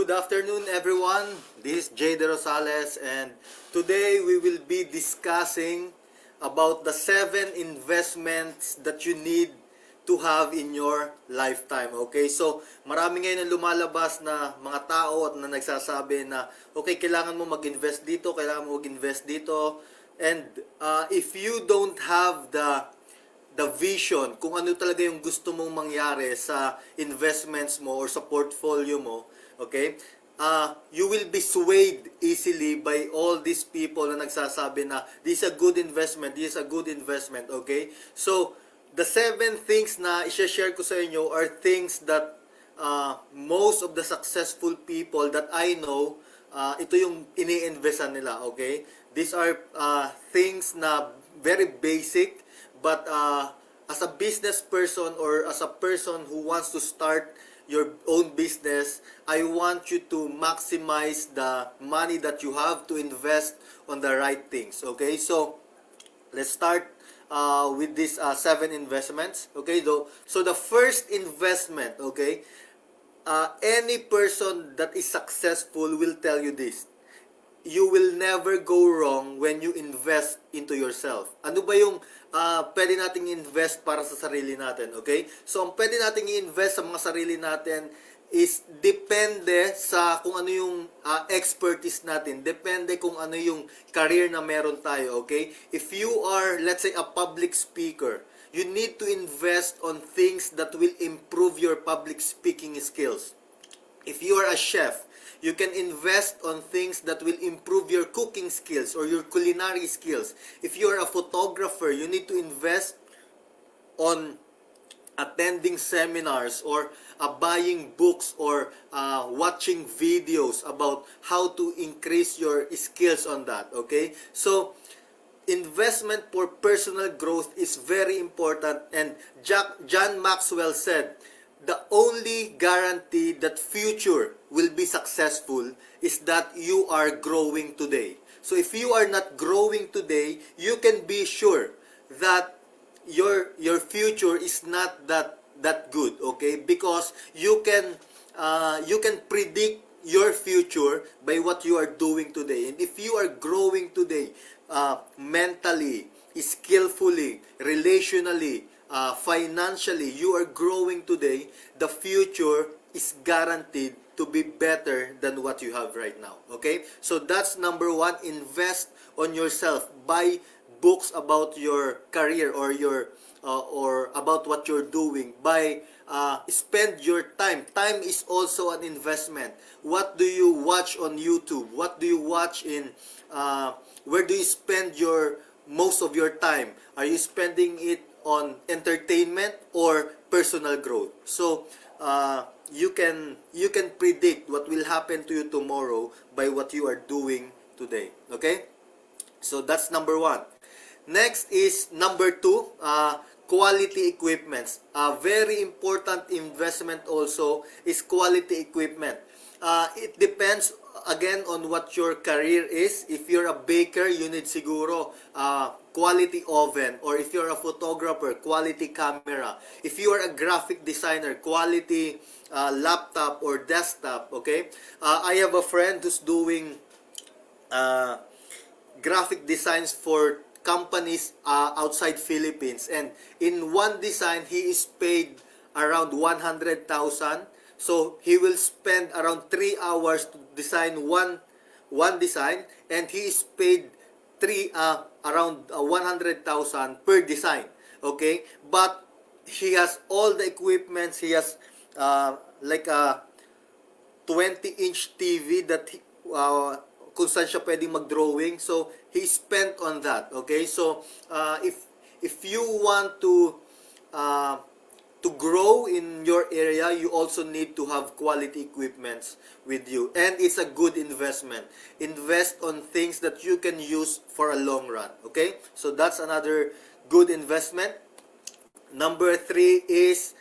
Good afternoon, everyone. This is Jay De Rosales, and today we will be discussing about the 7 investments that you need to have in your lifetime. Okay, so marami ngayon ang lumalabas na mga tao at na nagsasabi na okay, kailangan mo mag-invest dito, kailangan mo mag-invest dito, and if you don't have the vision, kung ano talaga yung gusto mong mangyari sa investments mo or sa portfolio mo, okay, you will be swayed easily by all these people na nagsasabi na this is a good investment, this is a good investment, okay? So, the 7 things na i-share ko sa inyo are things that most of the successful people that I know, ito yung ini-investan nila, okay? These are things na very basic, but as a business person or as a person who wants to start your own business, I want you to maximize the money that you have to invest on the right things. Okay, so let's start with these 7 investments. Okay, so the first investment, okay, any person that is successful will tell you this: you will never go wrong when you invest into yourself. Ano ba yung pwede nating invest para sa sarili natin, okay? So, ang pwede nating i-invest sa mga sarili natin is depende sa kung ano yung expertise natin. Depende kung ano yung career na meron tayo, okay? If you are, let's say, a public speaker, you need to invest on things that will improve your public speaking skills. If you are a chef, you can invest on things that will improve your cooking skills or your culinary skills. If you are a photographer, you need to invest on attending seminars or buying books or watching videos about how to increase your skills on that, okay? So, investment for personal growth is very important, and John Maxwell said, the only guarantee that future will be successful is that you are growing today. So if you are not growing today, you can be sure that your future is not that good, okay? Because you can predict your future by what you are doing today. And if you are growing today, mentally, skillfully, relationally, financially, you are growing today, the future is guaranteed to be better than what you have right now. Okay? So that's number 1, invest on yourself. Buy books about your career or your or about what you're doing. Spend your time. Time is also an investment. What do you watch on YouTube? What do you watch in where do you spend your most of your time? Are you spending it on entertainment or personal growth? So you can predict what will happen to you tomorrow by what you are doing today. Okay, so that's number 1. Next is number 2, quality equipments. A very important investment also is quality equipment. It depends again on what your career is. If you're a baker, you need siguro quality oven, or if you're a photographer, quality camera. If you are a graphic designer, quality laptop or desktop, okay? I have a friend who's doing graphic designs for companies outside Philippines, and in one design he is paid around 100,000. So he will spend around 3 hours to design one design, and he is paid around 100,000 per design. Okay, but he has all the equipments. He has like a 20-inch TV that kung saan siya pwedeng mag-drawing. So he spent on that. Okay, so if you want to grow in your area, you also need to have quality equipments with you, and it's a good investment. Invest on things that you can use for a long run. Okay, so that's another good investment. Number 3 is,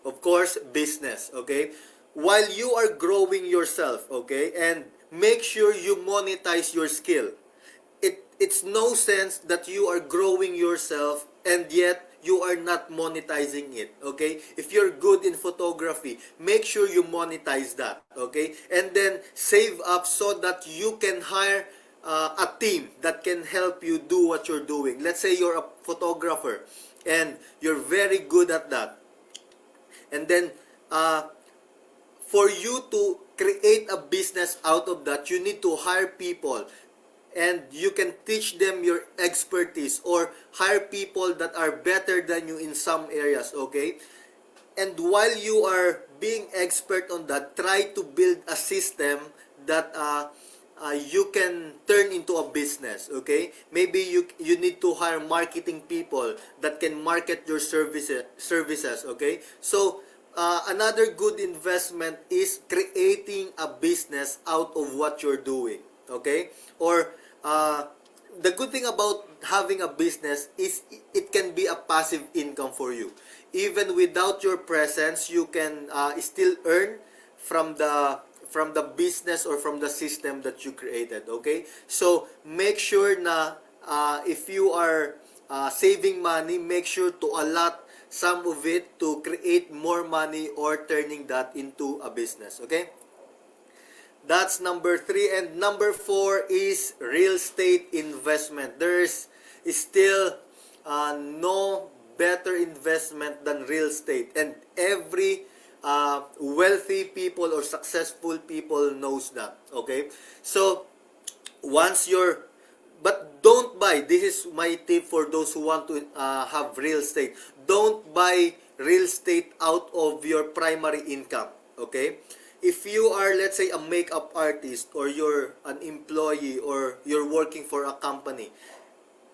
of course, business. Okay, while you are growing yourself, okay, and make sure you monetize your skill. It's no sense that you are growing yourself and yet you are not monetizing it, okay? If you're good in photography, make sure you monetize that, okay? And then save up so that you can hire a team that can help you do what you're doing. Let's say you're a photographer and you're very good at that. And then for you to create a business out of that, you need to hire people, and you can teach them your expertise, or hire people that are better than you in some areas, okay? And while you are being expert on that, try to build a system that you can turn into a business, okay? Maybe you need to hire marketing people that can market your services, okay? So another good investment is creating a business out of what you're doing, okay? Or the good thing about having a business is it can be a passive income for you. Even without your presence, you can still earn from the business or from the system that you created, okay? So make sure na if you are saving money, make sure to allot some of it to create more money or turning that into a business, okay? That's number 3. And number 4 is real estate investment. There's still no better investment than real estate. And every wealthy people or successful people knows that. Okay? So, once you're... But don't buy. This is my tip for those who want to have real estate. Don't buy real estate out of your primary income. Okay? If you are, let's say, a makeup artist, or you're an employee, or you're working for a company,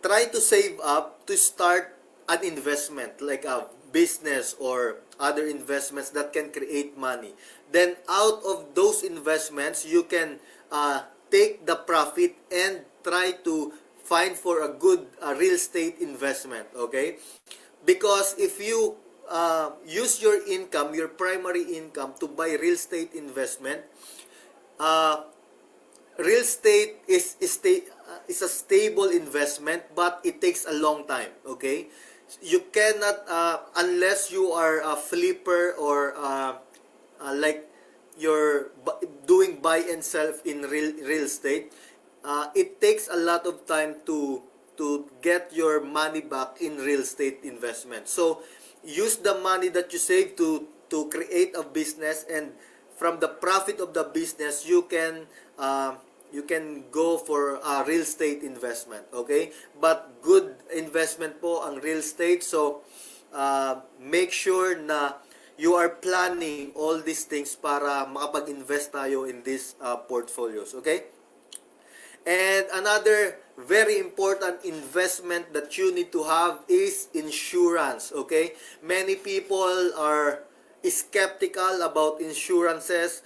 try to save up to start an investment like a business or other investments that can create money. Then out of those investments, you can take the profit and try to find for a good real estate investment, okay? Because if you use your income, your primary income, to buy real estate investment, uh, real estate is a stable investment, but it takes a long time, okay? You cannot, unless you are a flipper, or like you're doing buy and sell in real estate, it takes a lot of time to get your money back in real estate investment. So use the money that you save to create a business, and from the profit of the business, you can go for a real estate investment, okay? But good investment po ang real estate. So make sure na you are planning all these things para makapag-invest tayo in these portfolios, okay? And another very important investment that you need to have is insurance, okay? Many people are skeptical about insurances.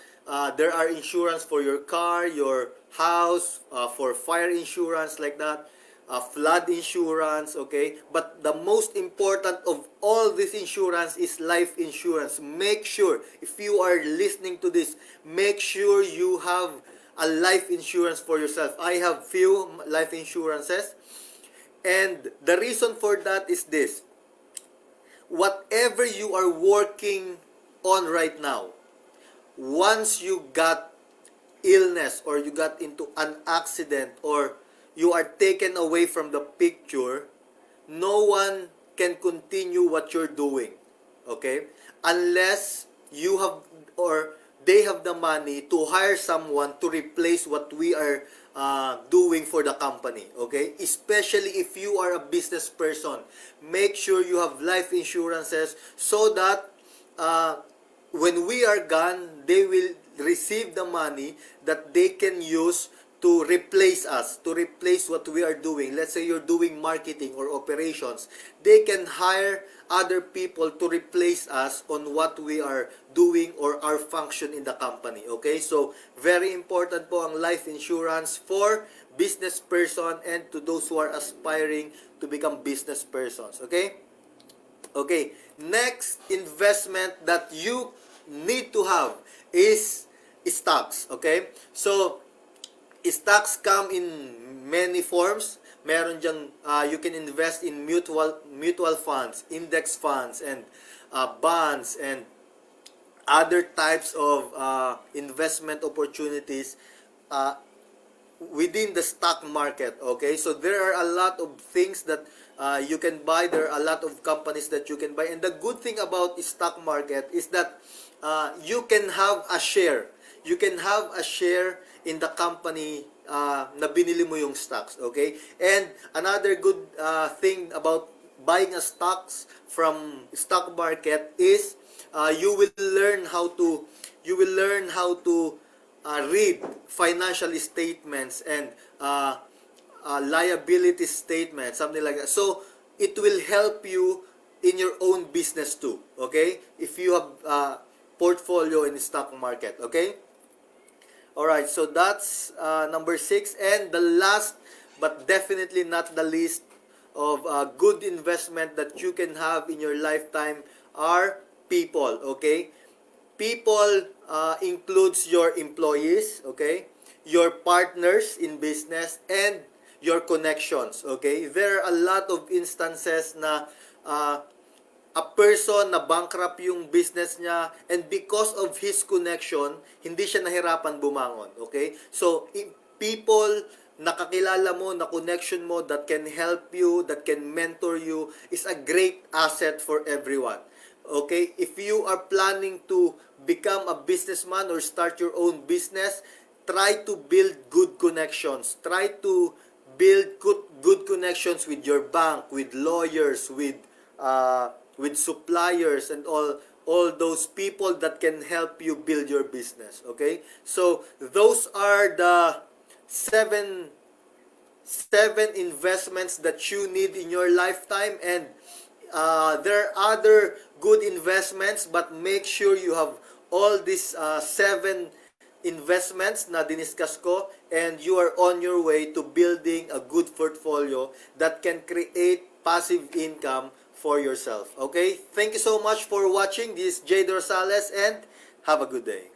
There are insurance for your car, your house, for fire insurance like that, flood insurance, okay? But the most important of all this insurance is life insurance. Make sure, if you are listening to this, make sure you have a life insurance for yourself. I have few life insurances, and the reason for that is this: whatever you are working on right now, once you got illness, or you got into an accident, or you are taken away from the picture, no one can continue what you're doing, okay? Unless you have, or they have the money to hire someone to replace what we are doing for the company, okay? Especially if you are a business person, make sure you have life insurances, so that when we are gone, they will receive the money that they can use to replace us, to replace what we are doing. Let's say you're doing marketing or operations, they can hire other people to replace us on what we are doing or our function in the company, okay? So very important po ang life insurance for business person and to those who are aspiring to become business persons, okay? Okay, next investment that you need to have is stocks, okay? So stocks come in many forms, Meron diyang, you can invest in mutual funds, index funds, and bonds, and other types of investment opportunities uh, within the stock market. Okay, so there are a lot of things that you can buy. There are a lot of companies that you can buy, and the good thing about the stock market is that you can have a share. You can have a share in the company na binili mo yung stocks. Okay, and another good thing about buying a stocks from stock market is you will learn how to read financial statements and liability statements, something like that. So it will help you in your own business too. Okay, if you have portfolio in the stock market. Okay. All right. So that's number 6, and the last but definitely not the least of good investment that you can have in your lifetime are people. Okay, people includes your employees, okay, your partners in business, and your connections. Okay, there are a lot of instances na a person na bankrupt yung business niya, and because of his connection, hindi siya nahirapan bumangon. Okay, so people nakakilala mo, na connection mo, that can help you, that can mentor you, is a great asset for everyone. Okay, if you are planning to become a businessman or start your own business, try to build good connections. Try to build good connections with your bank, with lawyers, with suppliers, and all those people that can help you build your business. Okay, so those are the seven investments that you need in your lifetime, and there are other good investments, but make sure you have all these 7 investments na diniscuss ko, and you are on your way to building a good portfolio that can create passive income for yourself. Okay, thank you so much for watching. This is Jay Dorsales, and have a good day.